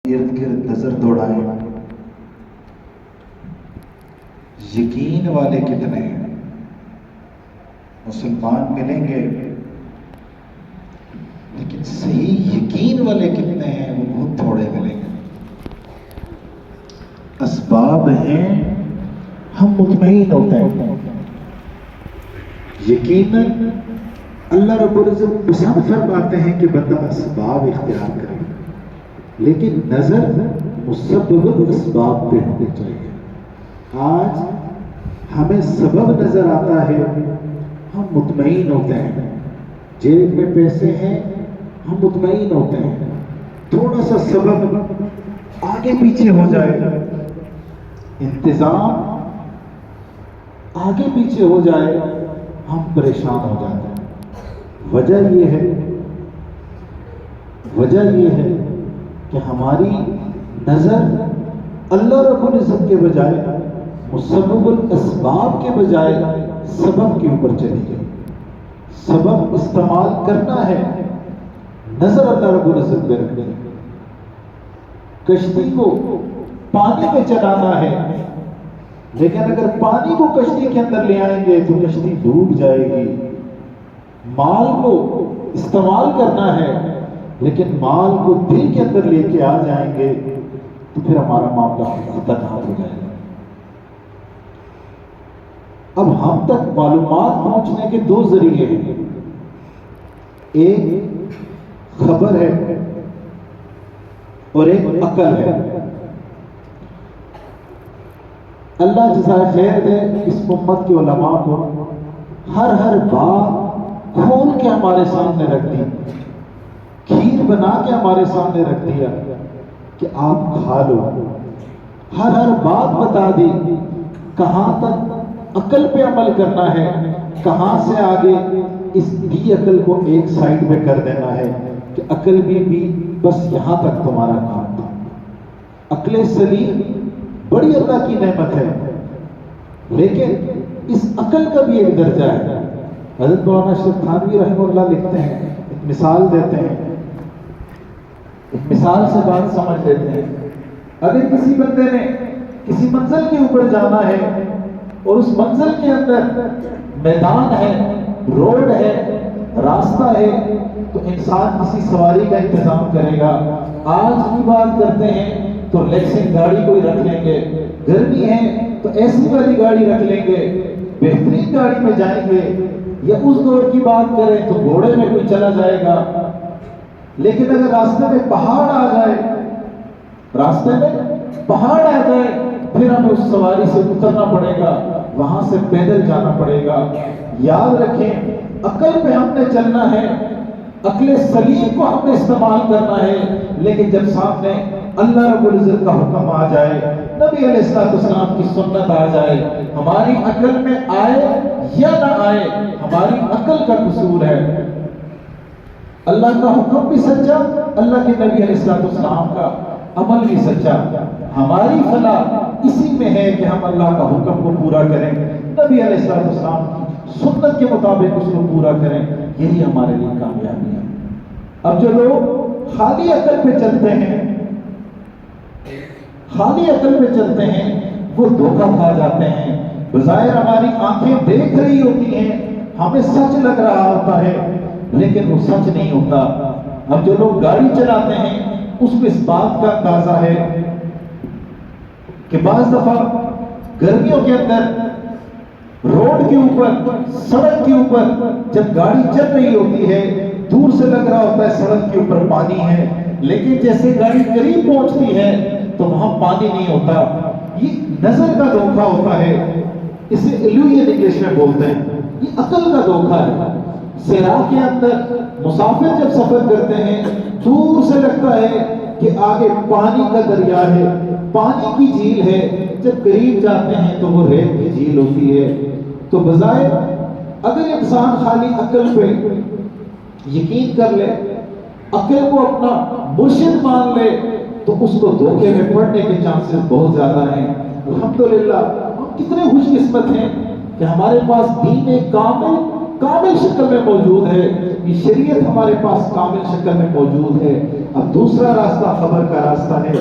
ارد گرد نظر دوڑائیں، یقین والے کتنے ہیں؟ مسلمان ملیں گے لیکن صحیح یقین والے کتنے ہیں؟ وہ بہت تھوڑے ملیں گے۔ اسباب ہیں، ہم مطمئن ہوتے ہیں، یقیناً اللہ رب العزت پسند فرماتے ہیں کہ بندہ اسباب اختیار کرے، لیکن نظر مسبب الاسباب پہ ہونی چاہیے۔ آج ہمیں سبب نظر آتا ہے، ہم مطمئن ہوتے ہیں، جیب میں پیسے ہیں، ہم مطمئن ہوتے ہیں، تھوڑا سا سبب آگے پیچھے ہو جائے، انتظام آگے پیچھے ہو جائے، ہم پریشان ہو جاتے ہیں۔ وجہ یہ ہے کہ ہماری نظر اللہ رب العزت کے بجائے مسبب الاسباب کے بجائے سبب کے اوپر چلی گئی۔ سبب استعمال کرنا ہے، نظر اللہ رب العزت پہ رکھنی ہے۔ کشتی کو پانی میں چلانا ہے، لیکن اگر پانی کو کشتی کے اندر لے آئیں گے تو کشتی ڈوب جائے گی۔ مال کو استعمال کرنا ہے، لیکن مال کو دل کے اندر لے کے آ جائیں گے تو پھر ہمارا معاملہ خطرناک ہو جائے گا۔ اب ہم تک معلومات پہنچنے کے دو ذریعے ہیں، ایک خبر ہے اور ایک عقل ہے۔ اللہ جزائے خیر دے اس امت کے علماء کو ہر بات کھول کے ہمارے سامنے رکھ دی، کھیر بنا کے ہمارے سامنے رکھ دیا کہ آپ کھا لو، ہر بات بتا دی، کہاں تک عقل پہ عمل کرنا ہے، کہاں سے آگے اس بھی عقل کو ایک سائڈ پہ کر دینا ہے کہ عقل بھی بس یہاں تک تمہارا کام تھا۔ عقل سلیم بڑی اللہ کی نعمت ہے، لیکن اس عقل کا بھی ایک درجہ ہے۔ حضرت مولانا اشرف تھانوی رحمہ اللہ لکھتے ہیں، ایک مثال دیتے ہیں، ایک مثال سے بات سمجھ لیتے ہیں۔ اگر کسی بندے نے کسی منزل کے اوپر جانا ہے اور اس منزل کے اندر میدان ہے، روڈ ہے، راستہ ہے، تو انسان کسی سواری کا انتظام کرے گا۔ آج کی بات کرتے ہیں تو لیکسن گاڑی کوئی رکھ لیں گے، گرمی ہے تو ایسی والی گاڑی رکھ لیں گے، بہترین گاڑی میں جائیں گے، یا اس دور کی بات کریں تو گھوڑے میں کوئی چلا جائے گا۔ لیکن اگر راستے میں پہاڑ آ جائے، پھر ہمیں اس سواری سے اترنا پڑے گا، وہاں سے پیدل جانا پڑے گا۔ یاد رکھیں، عقل پہ ہم نے چلنا ہے، عقل سلیم کو ہم نے استعمال کرنا ہے، لیکن جب سامنے اللہ رب العزت کا حکم آ جائے، نبی علیہ السلام کی سنت آ جائے، ہماری عقل میں آئے یا نہ آئے، ہماری عقل کا قصور ہے۔ اللہ کا حکم بھی سچا، اللہ کے نبی علیہ السلام کا عمل بھی سچا۔ ہماری فلاح اسی میں ہے کہ ہم اللہ کا حکم کو پورا کریں، نبی علیہ السلام کی سنت کے مطابق اس کو پورا کریں، یہی ہمارے لیے کامیابی ہے۔ اب جو لوگ خالی عقل پہ چلتے ہیں وہ دھوکہ کھا جاتے ہیں۔ بظاہر ہماری آنکھیں دیکھ رہی ہوتی ہیں، ہمیں سچ لگ رہا ہوتا ہے، لیکن وہ سچ نہیں ہوتا۔ اب جو لوگ گاڑی چلاتے ہیں اس میں اس بات کا اندازہ ہے کہ بعض دفعہ گرمیوں کے اندر روڈ کے اوپر، سڑک کے اوپر جب گاڑی چل رہی ہوتی ہے، دور سے لگ رہا ہوتا ہے سڑک کے اوپر پانی ہے، لیکن جیسے گاڑی قریب پہنچتی ہے تو وہاں پانی نہیں ہوتا۔ یہ نظر کا دھوکہ ہوتا ہے، اسے ایلوژن انگلش میں بولتے ہیں، یہ عقل کا دھوکہ ہے۔ صحرا کے اندر مسافر جب سفر کرتے ہیں، دور سے لگتا ہے کہ آگے پانی کا دریا ہے، پانی کی جھیل ہے، جب قریب جاتے ہیں تو وہ ریت کی جھیل ہوتی ہے۔ تو بظاہر اگر انسان خالی عقل پہ یقین کر لے، عقل کو اپنا مرشد مان لے، تو اس کو دھوکے میں پڑنے کے چانسز بہت زیادہ ہیں۔ الحمدللہ ہم کتنے خوش قسمت ہیں کہ ہمارے پاس دین کامل کامل شکل میں موجود ہے، یہ شریعت ہمارے پاس کامل شکل میں موجود ہے۔ اب دوسرا راستہ خبر کا راستہ ہے،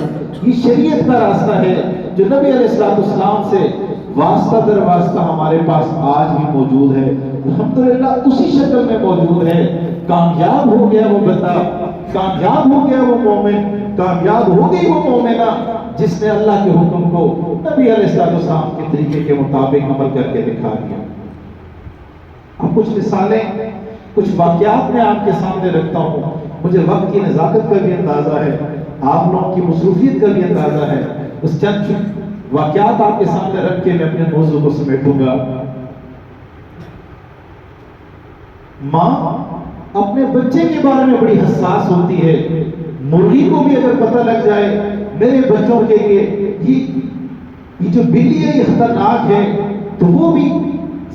یہ شریعت کا راستہ ہے جو نبی علیہ السلام سے واسطہ در واسطہ ہمارے پاس آج بھی موجود ہے، الحمدللہ اسی شکل میں موجود ہے۔ کامیاب ہو گیا وہ بندہ، کامیاب ہو گیا وہ مومن، کامیاب ہو گئی وہ مومنہ جس نے اللہ کے حکم کو نبی علیہ السلام کے طریقے کے مطابق عمل کر کے دکھا دیا۔ اب کچھ مثالیں، کچھ واقعات میں آپ کے سامنے رکھتا ہوں، مجھے وقت کی نزاکت کا بھی اندازہ ہے، آپ لوگوں کی مصروفیت کا بھی اندازہ ہے، اس چند واقعات آپ کے سامنے رکھ کے میں اپنے موضوع کو سمیٹوں گا۔ ماں اپنے بچے کے بارے میں بڑی حساس ہوتی ہے، مرغی کو بھی اگر پتہ لگ جائے میرے بچوں کے لیے یہ جو بلی ہے یہ خطرناک ہے، تو وہ بھی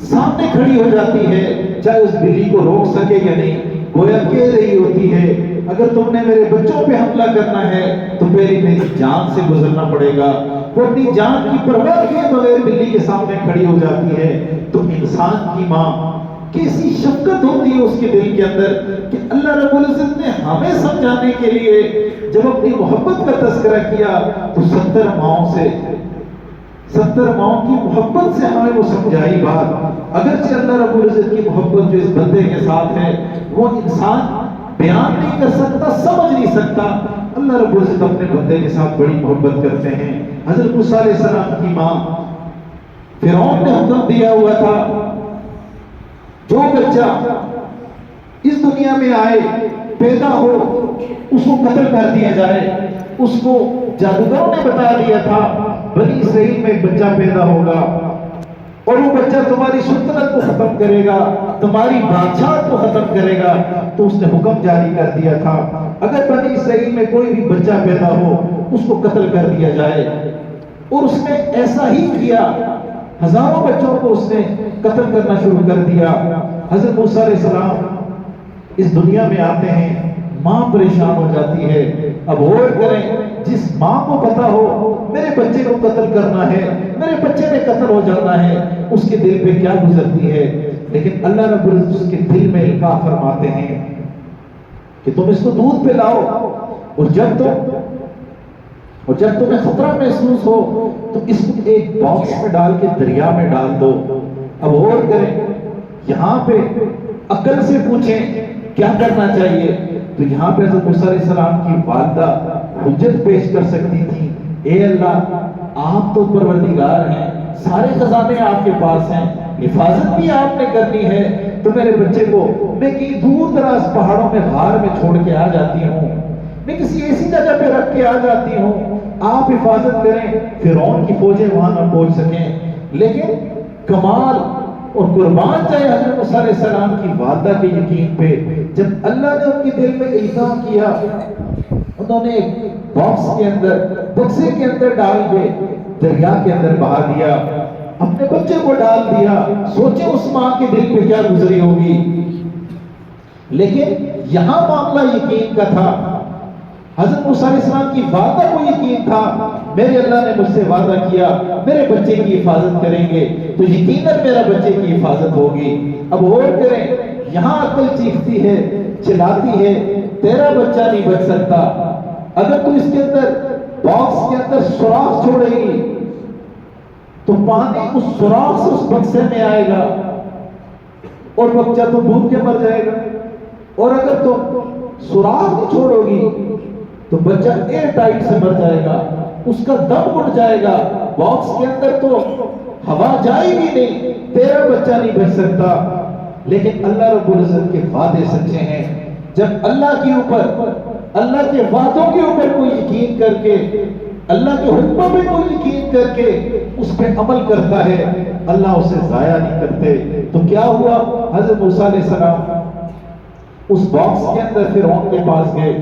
سامنے کھڑی ہو جاتی ہے، چاہے اس بلی کو روک سکے یا نہیں، گویا کہہ رہی ہوتی ہے اگر تم نے میرے بچوں پہ حملہ کرنا ہے تو پہلے میری جان سے گزرنا پڑے گا۔ وہ اپنی جان کی پرواہ کیے بغیر بلی کے سامنے کھڑی ہو جاتی ہے۔ تو انسان کی ماں کیسی شفقت ہوتی ہے اس کے دل کے اندر کہ اللہ رب العزت نے ہمیں سمجھانے کے لیے جب اپنی محبت کا تذکرہ کیا تو 70 ماؤں کی محبت سے ہمیں وہ سمجھائی بات۔ اگرچہ اللہ رب العزت کی محبت جو اس بندے کے ساتھ ہے وہ انسان بیان نہیں کر سکتا، سمجھ نہیں سکتا، اللہ رب العزت اپنے بندے کے ساتھ بڑی محبت کرتے ہیں۔ حضرت موسیٰ علیہ السلام کی ماں، فرعون نے حکم دیا ہوا تھا جو بچہ اس دنیا میں آئے پیدا ہو اس کو قتل کر دیا جائے۔ اس کو جادوگروں نے بتا دیا تھا بنی اسرائیل میں ایک بچہ پیدا ہوگا اور وہ بچہ تمہاری سلطنت کو ختم کرے گا، تمہاری بادشاہت کو ختم کرے گا۔ تو اس نے حکم جاری کر دیا تھا اگر بنی اسرائیل میں کوئی بھی بچہ پیدا ہو اس کو قتل کر دیا جائے، اور اس نے ایسا ہی کیا، ہزاروں بچوں کو اس نے قتل کرنا شروع کر دیا۔ حضرت موسیٰ علیہ السلام اس دنیا میں آتے ہیں، ماں پریشان ہو جاتی ہے۔ اب غور کریں، جس ماں کو پتا ہو میرے بچے کو قتل کرنا ہے، میرے بچے نے قتل ہو جانا ہے، اس کے دل پہ کیا گزرتی ہے؟ لیکن اللہ رب العزت اس کے دل میں القاء فرماتے ہیں کہ تم اس کو دودھ پہ لاؤ، اور جب تمہیں خطرہ محسوس ہو تو اس کو ایک باکس میں ڈال کے دریا میں ڈال دو۔ اب غور کریں، یہاں پہ عقل سے پوچھیں کیا کرنا چاہیے، تو یہاں پہ حضرت موسیٰ علیہ السلام کی والدہ حجت پیش کر سکتی تھی، اے اللہ آپ تو پروردگار ہیں، سارے خزانے آپ کے پاس ہیں، حفاظت بھی آپ نے کرنی ہے، تو میرے بچے کو میں کہیں دور دراز پہاڑوں میں غار میں چھوڑ کے آ جاتی ہوں، میں کسی ایسی جگہ پہ رکھ کے آ جاتی ہوں، آپ حفاظت کریں، فرعون کی فوجیں وہاں نہ پہنچ سکیں۔ لیکن کمال اور قربان جائے حضرت موسیٰ علیہ السلام کی والدہ کے یقین پہ، جب اللہ نے ان کے دل میں القاء کیا، انہوں نے ایک باکس کے اندر، بکسے کے اندر ڈال کے دریا کے اندر بہا دیا، اپنے بچے کو ڈال دیا۔ سوچیں اس ماں کے دل پہ کیا گزری ہوگی۔ لیکن یہاں معاملہ یقین کا تھا، حضرت موسیٰ علیہ السلام کی والدہ کو یقین تھا میرے اللہ نے مجھ سے وعدہ کیا میرے بچے کی حفاظت کریں گے تو یقیناً میرا بچے کی حفاظت ہوگی۔ اب غور کریں، یہاں عقل چیختی ہے، چلاتی ہے، تیرا بچہ نہیں بچ سکتا، اگر تو اس کے اندر باکس کے اندر سوراخ چھوڑے گی تو پانی اس سوراخ سے اس بکسے میں آئے گا اور بچہ تو ڈوب کے مر جائے گا، اور اگر تو سوراخ نہیں چھوڑو گی تو بچہ ایئر ٹائٹ سے مر جائے گا، اس کا دم اٹھ جائے گا، باکس کے اندر تو ہوا جائے گی نہیں، تیرا بچہ نہیں بچ سکتا۔ لیکن اللہ رب العزت کے وعدے سچے ہیں، جب اللہ کے اوپر، اللہ کے وعدوں کے اوپر کوئی یقین کر کے، اللہ کے حکموں پہ کوئی یقین کر کے اس پہ عمل کرتا ہے، اللہ اسے ضائع نہیں کرتے۔ تو کیا ہوا، حضرت موسیٰ علیہ السلام اس باکس کے اندر فرعون کے پاس گئے،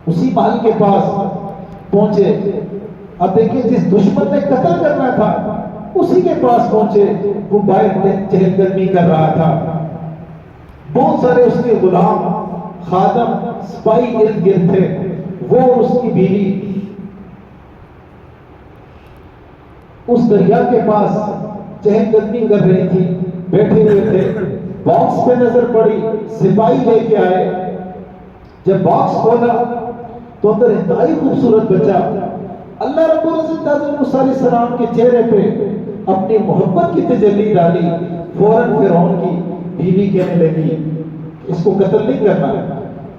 اسی مال کے پاس پہنچے، اب دیکھیں جس دشمن نے قتل کرنا تھا اسی کے پاس پہنچے، وہ باہر چہل قدمی کر رہا تھا، بہت سارے اس کے غلام، خادم، سپاہی ارد گرد تھے، وہ اور اس کی بیوی اس دریا کے پاس چہل قدمی کر رہی تھی۔ بیٹھے ہوئے تھے، باکس پہ نظر پڑی، سپاہی لے کے آئے، جب باکس کھولا تو اندر انتہائی خوبصورت بچہ، اللہ رب العزت حضرت موسیٰ علیہ السلام کے چہرے پہ اپنی محبت کی تجلی ڈالی، فوراً فرعون کی بیوی کہنے لگی اس کو قتل نہیں کرنا۔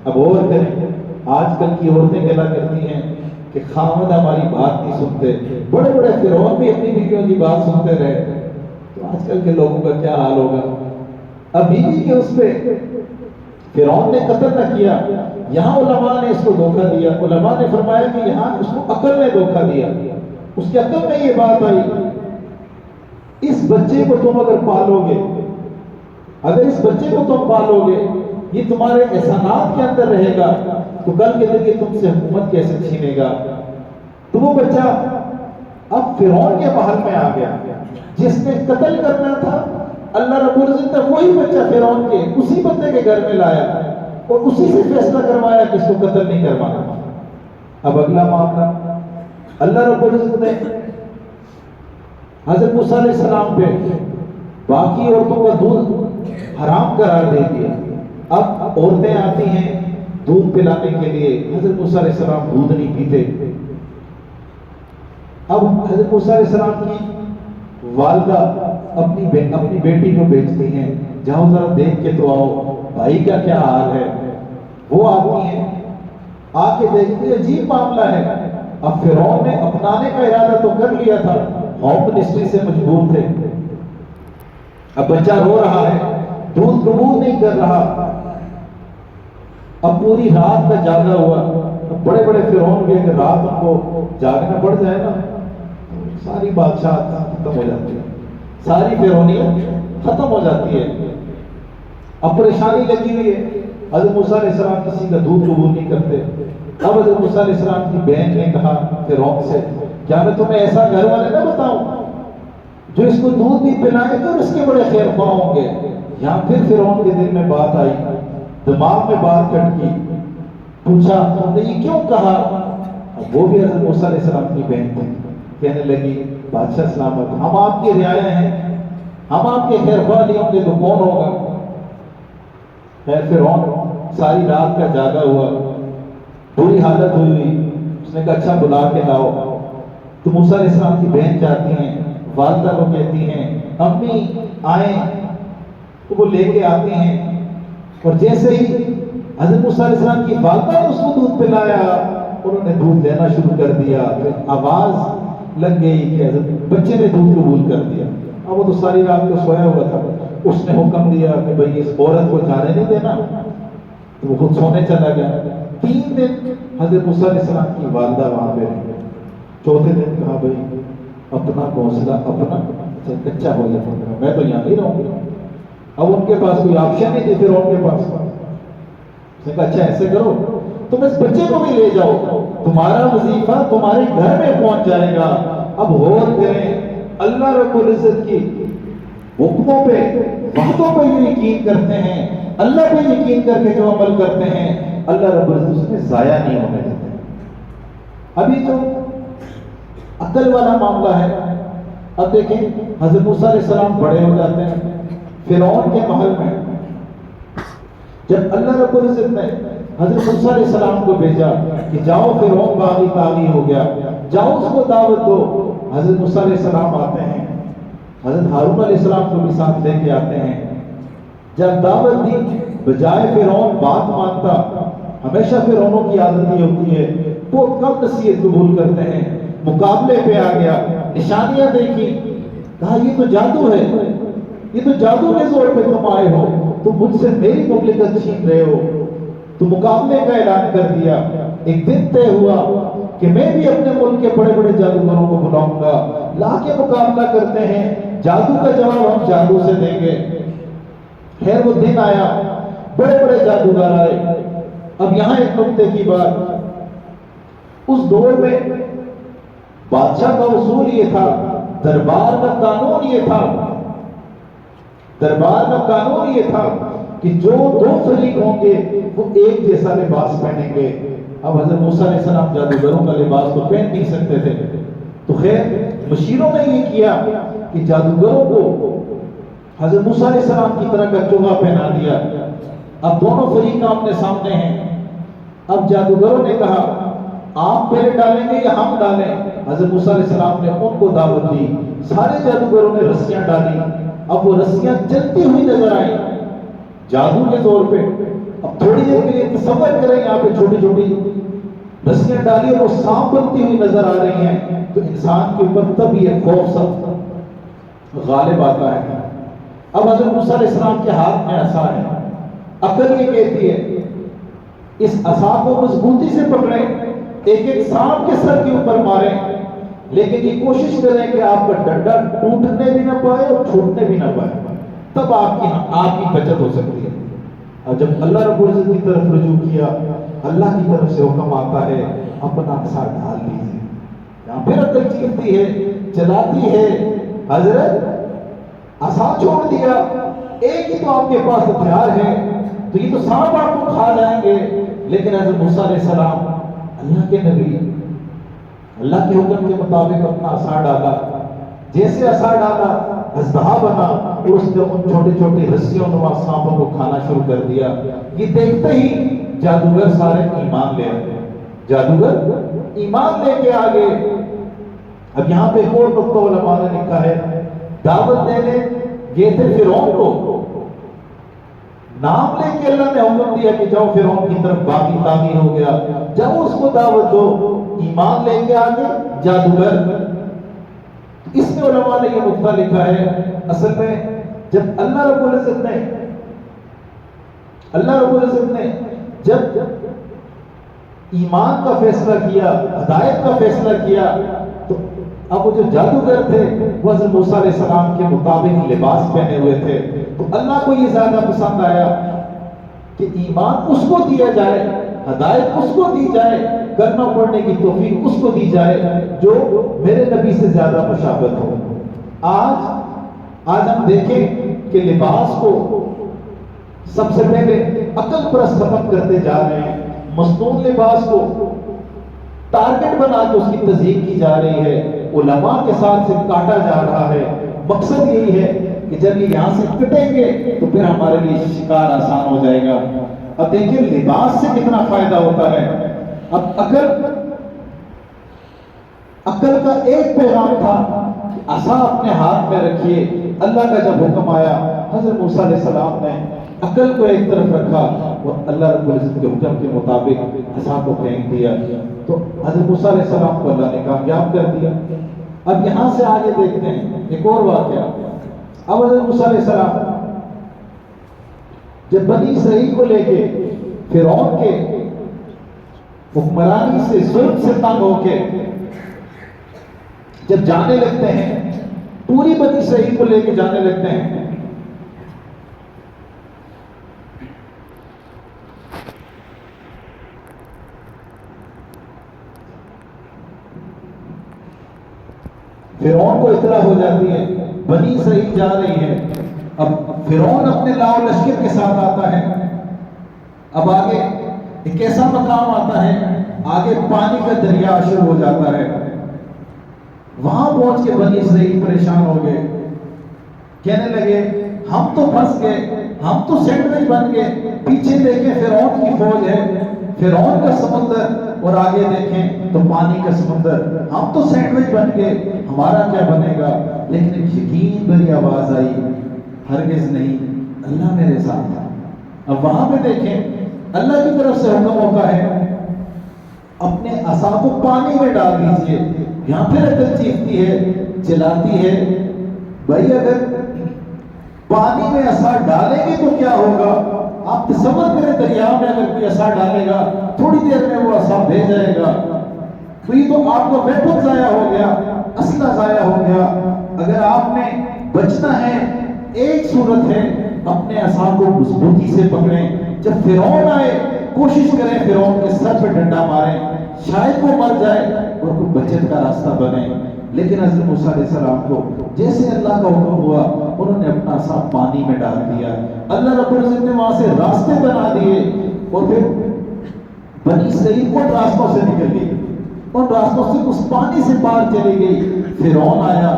اب اور کریں، آج کل کی عورتیں کہا کرتی ہیں کہ خاوند ہماری بات نہیں سنتے، بڑے بڑے فرعون بھی اپنی بیویوں کی بات سنتے رہے، تو آج کل کے لوگوں کا کیا حال ہوگا۔ اب بیوی کے اس پہ فرعون نے قتل نہ کیا، یہاں علماء نے اس کو دھوکہ دیا، علماء نے فرمایا کہ یہاں اس کو عقل نے دھوکہ دیا، اس کی عقل میں یہ بات آئی اس بچے کو تم اگر پالو گے، اگر اس بچے کو تم پالو گے، یہ تمہارے احسانات کے اندر رہے گا، تو کل کے دن یہ تم سے حکومت کیسے چھینے گا۔ تو وہ بچہ اب فرعون کے محل میں آ گیا، جس نے قتل کرنا تھا اللہ رب العزت نے وہی بچہ فرعون کے اسی بندے کے گھر میں لایا اور اسی سے فیصلہ کروایا کہ اس کو قتل نہیں کروانا۔ اب اگلا معاملہ، اللہ رب العزت نے حضرت موسیٰ علیہ السلام پہ باقی عورتوں کا دودھ حرام قرار دے دیا۔ اب عورتیں آتی ہیں دودھ پلانے کے لیے، حضرت موسیٰ علیہ السلام دودھ نہیں پیتے۔ اب حضرت موسیٰ علیہ السلام کی والدہ اپنی بیٹی کو بھیجتی ہیں، جاؤ ذرا دیکھ کے تو آؤ بھائی کا کیا حال ہے۔ وہ آتی ہیں، آ کے دیکھتی ہیں عجیب معاملہ ہے۔ اب فرعون نے اپنانے کا ارادہ تو کر لیا تھا، ہوم منسٹری سے مجبور تھے۔ اب بچہ رو رہا ہے، دودھ قبول نہیں کر رہا، اب پوری رات کا جاگا ہوا۔ اب بڑے بڑے فرعون بھی اگر رات ان کو جاگنا پڑ جائے نا، ساری بادشاہ ختم ہو جاتی ہے، ساری فرعونیت ختم ہو جاتی ہے۔ اب پریشانی لگی ہوئی ہے، حضرت موسیٰ علیہ السلام کسی کا دودھ قبول نہیں کرتے۔ اب حضرت موسیٰ علیہ السلام کی بہن نے کہا فرعون سے، کیا میں تمہیں ایسا گھر والے نہ بتاؤں جو اس کو دودھ بھی پلائے گا اور اس کے بڑے خیر خواہ ہوں گے۔ یہاں پھر فرعون کے دل میں بات آئی، دماغ میں بات کٹ گئی، پوچھا تم نے یہ کیوں کہا؟ اب وہ بھی حضرت موسیٰ علیہ السلام کی بہن تھی، کہنے لگی بادشاہ سلامت، ہم آپ کی رعایا ہیں، ہم آپ کے خیر خواہ نہیں ہوں گے تو کون ہوگا۔ خیر فرعون ساری رات کا جاگا ہوا، بری حالت ہوئی، اس نے کہا اچھا بلا کے لاؤ۔ تو موسیٰ علیہ السلام کی بہن جاتی ہیں، والدہ کو کہتی ہیں امی آئیں، تو وہ لے کے آتی ہیں، اور جیسے ہی حضرت موسیٰ علیہ السلام کی والدہ نے اس کو دودھ پلایا، انہوں نے دودھ دینا شروع کر دیا، آواز لگ گئی کہ حضرت بچے نے دودھ قبول کر دیا۔ اب وہ تو ساری رات کو سویا ہوا تھا، اس نے حکم دیا کہ بھئی اس عورت کو جانے نہیں دینا، تو وہ خود سونے چلا گیا۔ 3 دن حضرت موسیٰ علیہ السلام کی والدہ وہاں پہ رہی۔ چوتھے دن کہا بھئی اپنا گھونسلہ اپنا کچا ہو جاتا، میں تو یہاں نہیں رہوں گا۔ اب ان کے پاس کوئی آپشن نہیں تھی، پھر ان کے پاس اس نے کہا اچھا ایسے کرو تم اس بچے کو بھی لے جاؤ، تمہارا وظیفہ تمہارے گھر میں پہنچ جائے گا۔ اب غور کریں، اللہ رب العزت کی حکموں پہ وعدوں پہ جو یقین کرتے ہیں، اللہ پہ یقین کر کے جو عمل کرتے ہیں، اللہ رب العزت اس میں ضائع نہیں ہونے دیتے۔ ابھی جو عقل والا معاملہ ہے، اب دیکھیں حضرت موسیٰ علیہ السلام بڑے ہو جاتے ہیں فرعون کے محل میں۔ جب اللہ رب العزت نے حضرت موسیٰ علیہ السلام کو بھیجا کہ جاؤ فرعون باغی طاغی ہو گیا، جاؤ اس کو دعوت دو، حضرت موسیٰ علیہ السلام آتے ہیں، حضرت ہارون علیہ السلام کو بھی ساتھ لے کے آتے ہیں۔ جب دعوت دی، بجائے فرعون بات مانتا، ہمیشہ فرعونوں کی عادت یہ ہوتی ہے وہ کم نصیحت قبول کرتے ہیں، مقابلے پہ آ گیا، نشانیاں دیکھی، کہا یہ تو جادو ہے، یہ تو جادو کے زور پہ تم آئے ہو، تم مجھ سے میری مملکت چھین رہے ہو۔ تو مقابلے کا اعلان کر دیا۔ ایک دن طے ہوا کہ میں بھی اپنے ملک کے بڑے بڑے جادوگروں کو بلاؤں گا، لا کے مقابلہ کرتے ہیں، جادو کا جواب ہم جادو سے دیں گے۔ خیر وہ دن آیا، بڑے بڑے جادوگر آئے۔ اب یہاں ایک نکتے کی بات، اس دور میں بادشاہ کا اصول یہ تھا، دربار کا قانون یہ تھا، دربار کا قانون یہ تھا کہ جو 2 فریق ہوں گے وہ ایک جیسا لباس پہنیں گے۔ اب حضرت موسیٰ علیہ السلام جادوگروں کا لباس تو پہن نہیں سکتے تھے، تو خیر مشیروں نے یہ کیا کہ جادوگروں کو حضرت موسیٰ علیہ السلام کی طرح کا چوغا پہنا دیا. اب دونوں فریق آمنے سامنے ہیں. اب جادوگروں نے کہا آپ پہلے ڈالیں گے یا ہم ڈالیں؟ حضرت موسیٰ علیہ السلام نے ان کو دعوت دی. سارے جادوگروں نے رسیاں ڈالی. اب وہ رسیاں چلتی ہوئی نظر آئیں جادو کے طور پہ. اب تھوڑی دیر کے لیے تصور کریں یہاں پہ چھوٹی چھوٹی رسیاں ڈالی اور وہ سانپ بنتی ہوئی نظر آ رہی ہیں. تو انسان کے اوپر تب یہ خوف سب غالب آتا ہے. اب حضرت موسیٰ علیہ السلام کے ہاتھ میں عصا ہے. عقل یہ کہتی ہے اس عصا کو مضبوطی سے پکڑیں, ایک ایک سانپ کے سر کے اوپر ماریں, لیکن یہ کوشش کریں کہ آپ کا ڈنڈا ٹوٹنے بھی نہ پائے اور چھوٹنے بھی نہ پائے. تب آپ کی بچت ہو سکتی ہے. اور جب اللہ رب العزت کی طرف رجوع کیا, اللہ کی طرف سے حکم آتا ہے اپنا عصا ڈال دیجیے. یہاں پھر عقل چیختی ہے, چلاتی ہے, حضرت عصا چھوڑ دیا, ایک ہی تو آپ کے پاس ہتھیار ہے, تو یہ تو سانپ آپ کو کھا جائیں گے. لیکن حضرت موسیٰ علیہ السلام اللہ کے نبی, اللہ کے حکم کے مطابق اپنا عصا ڈالا. جیسے عصا ڈالا اژدہا بنا اور اس نے ان چھوٹی چھوٹی رسیوں نما سانپوں کو کھانا شروع کر دیا. یہ دیکھتے ہی جادوگر سارے ایمان لے آئے. جادوگر ایمان لے کے آگے. اب یہاں پہ ایک اور نقطہ علماء نے لکھا ہے, دعوت دینے یہ تھے فرعون کو, نام لے کے اللہ نے حکم دیا کہ جاؤ فرعون کی طرف, باقی تاغی ہو گیا, جاؤ اس کو دعوت دو. ایمان لے کے آگے جادوگر. اس میں علماء نے یہ نقطہ لکھا ہے, اصل میں جب اللہ رب العزت نے جب ایمان کا فیصلہ کیا, ہدایت کا فیصلہ کیا, تو اب وہ جو جادوگر تھے وہ حضرت موسیٰ علیہ السلام کے مطابق لباس پہنے ہوئے تھے. تو اللہ کو یہ زیادہ پسند آیا کہ ایمان اس کو دیا جائے, ہدایت اس کو دی جائے, کلمہ پڑھنے کی توفیق اس کو دی جائے جو میرے نبی سے زیادہ مشابہت ہو. آج ہم دیکھیں کہ لباس کو سب سے پہلے عقل پرست ختم کرتے جا رہے ہیں. مصنوع لباس کو ٹارگٹ بنا کے اس کی تزیین کی جا رہی ہے, علماء کے ساتھ سے کاٹا جا رہا ہے. مقصد یہی ہے کہ جب یہ یہاں سے کٹیں گے تو پھر ہمارے لیے شکار آسان ہو جائے گا. اب دیکھیں لباس سے کتنا فائدہ ہوتا ہے. اب عقل کا ایک پیغام تھا کہ عصا اپنے ہاتھ میں رکھیے. اللہ کا جب حکم آیا حضرت موسیٰ علیہ السلام نے عقل کو ایک طرف رکھا اور اللہ رب العزت کے حکم کے مطابق عصا کو پھینک دیا. تو حضرت موسیٰ علیہ السلام کو اللہ نے کامیاب کر دیا. اب یہاں سے آگے دیکھتے ہیں ایک اور واقعہ. اب حضرت موسیٰ علیہ السلام جب بنی اسرائیل کو لے کے فرعون کے حکمرانی سے ظلم سے تنگ ہو کے جب جانے لگتے ہیں, پوری بنی اسرائیل کو لے کے جانے لگتے ہیں, فرعون کو اطلاع ہو جاتی ہے بنی اسرائیل جا رہی ہے. اب فرعون اپنے لاؤ لشکر کے ساتھ آتا ہے. اب آگے ایک ایسا مقام آتا ہے, آگے پانی کا دریا شروع ہو جاتا ہے. وہاں پہنچ کے بنی اسرائیل پریشان ہو گئے, کہنے لگے ہم تو پھنس گئے, ہم تو سینڈوچ بن گئے. پیچھے دیکھیں فرعون کی فوج ہے, فرعون کا سمندر, اور آگے دیکھیں تو پانی کا سمندر. ہم تو سینڈوچ بن گئے, ہمارا کیا بنے گا؟ لیکن ایک یقین بھری آواز آئی, ہرگز نہیں, اللہ میرے ساتھ تھا. اب وہاں پہ دیکھیں اللہ کی طرف سے حکم ہوتا ہے اپنے عصا کو پانی میں ڈال دیجیے. یہاں پھر عقل چیختی ہے, چلاتی ہے, بھائی اگر پانی میں عصا ڈالیں گے تو کیا ہوگا؟ آپ تصور کریں دریا میں اگر کوئی عصا ڈالے گا تھوڑی دیر میں وہ عصا بہہ جائے گا. تو یہ تو آپ کا ویپن ضائع ہو گیا, اسلحہ ضائع ہو گیا. اگر آپ نے بچنا ہے ایک صورت ہے اپنے عصا کو مضبوطی سے پکڑیں. جب فرعون آئے کوشش کریں فرعون کے سر پہ ڈنڈا ماریں, شاید وہ مر جائے اور کوئی بچت کا راستہ بنے. لیکن حضرت موسیٰ علیہ السلام کو جیسے اللہ کا حکم ہوا انہوں نے اپنا عصا پانی میں ڈال دیا. اللہ رب العزت نے وہاں سے راستے بنا دیے اور پھر بنی اسرائیل ان راستوں سے نکل گئی, ان راستوں سے اس پانی سے پار چلی گئی. فرعون آیا,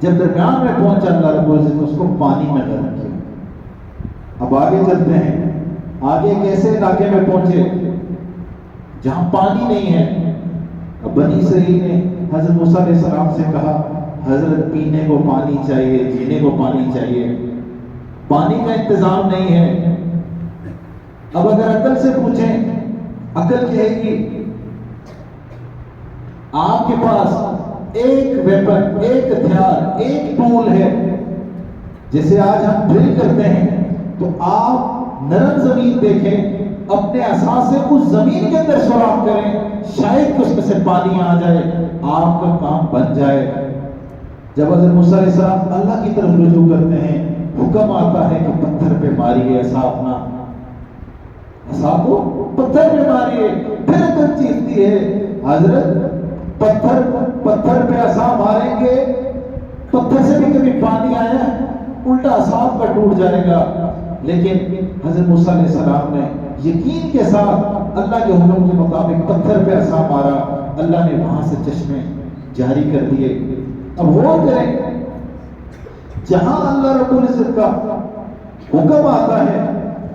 جب درمیان میں پہنچا اللہ رب العزت نے اس کو پانی میں غرق کیا۔ اب آگے چلتے ہیں، آگے کیسے علاقے میں پہنچے جہاں پانی نہیں ہے۔ اب بنی اسرائیل نے حضرت موسیٰ علیہ السلام سے کہا حضرت پینے کو پانی چاہیے، جینے کو پانی چاہیے، پانی کا انتظام نہیں ہے۔ اب اگر عقل سے پوچھیں، عقل کہے گی آپ کے پاس ایک ویپن، ایک ہتھیار، ایک ٹول ہے۔ جیسے آج ہم ڈرل کرتے ہیں تو آپ نرم زمین دیکھیں، اپنے عصا سے اس زمین کے اندر سوراخ کریں، شاید کہ اس میں سے پانی آ جائے، آپ کا کام بن جائے۔ جب حضرت موسیٰ علیہ السلام اللہ کی طرف رجوع کرتے ہیں، حکم آتا ہے کہ پتھر پہ ماریے عصا اپنا، عصا کو پتھر پہ ماریے۔ پھر عقل چیختی ہے حضرت پتھر پہ عصا ماریں گے، پتھر سے بھی کبھی پانی آیا، الٹا عصا کا ٹوٹ جائے گا۔ لیکن حضرت موسیٰ علیہ السلام نے یقین کے ساتھ اللہ کے حکم کے مطابق پتھر پہ عصا مارا، اللہ نے وہاں سے چشمے جاری کر دیے۔ اب وہ کریں جہاں اللہ رب العزت کا حکم آتا ہے،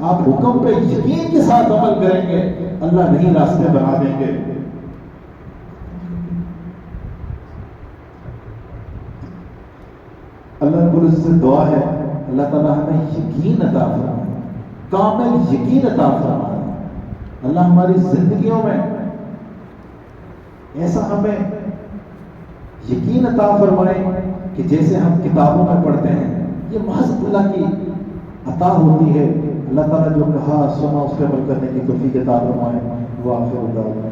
آپ حکم پہ یقین کے ساتھ عمل کریں گے، اللہ نہیں راستے بنا دیں گے۔ اللہ رب العزت سے دعا ہے اللہ تعالیٰ ہمیں یقین عطا فرمائے، کامل یقین عطا فرمائے۔ اللہ ہماری زندگیوں میں ایسا ہمیں یقین عطا فرمائے کہ جیسے ہم کتابوں میں پڑھتے ہیں، یہ محض اللہ کی عطا ہوتی ہے۔ اللہ تعالیٰ جو کہا سنا اس پہ عمل کرنے کی توفیق عطا فرمائے۔ وآخر دعوانا